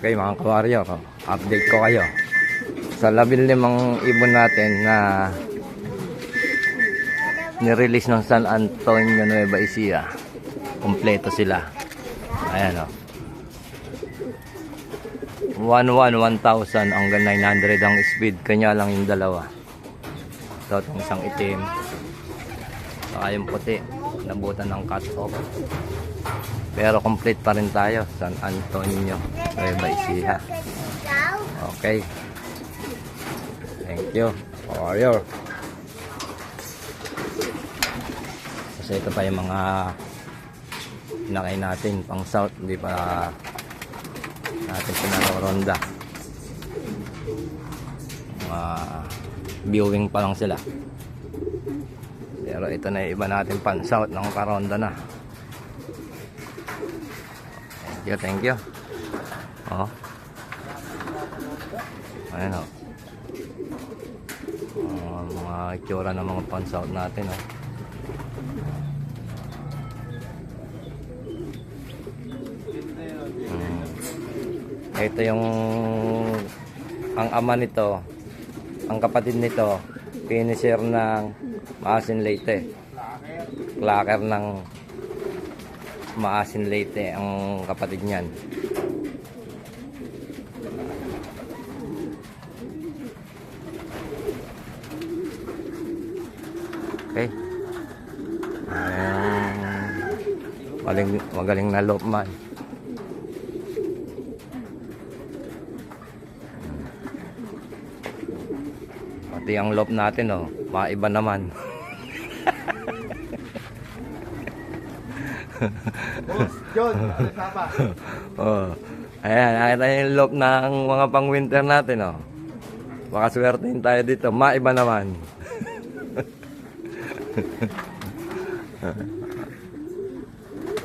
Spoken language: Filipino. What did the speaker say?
Okay mga kawaryo, update ko kayo sa 15 ibon natin na nirelease ng San Antonio, Nueva Ecija. Kompleto sila. Ayan o. 1,000 hanggang 900 ang speed. Kanya lang yung dalawa. Ito itong isang itim. Saka yung puti. Nabutan ng cut off. Pero complete pa rin tayo. San Antonio, Nueva Ecija. Okay. Thank you. Warrior. Kasi ito pa yung mga pinakay natin pang south. Hindi pa natin pinaroronda. Viewing pa lang sila. Pero ito na yung iba natin pan south ng paronda na. Thank you. Oh. Ayan o. Mga itsura ng mga pan south natin o. Ito yung ang ama nito, ang kapatid nito, finisher ng Maasin Leyte, clacker ng Maasin Leyte ang kapatid niyan. Okay. Magaling na lopman. Pati ang lop natin oh, maiba naman. John, ano pa? Oh. Ayan, nakita yung lop ng mga pang winter natin oh. Baka swertein tayo dito, maiba naman.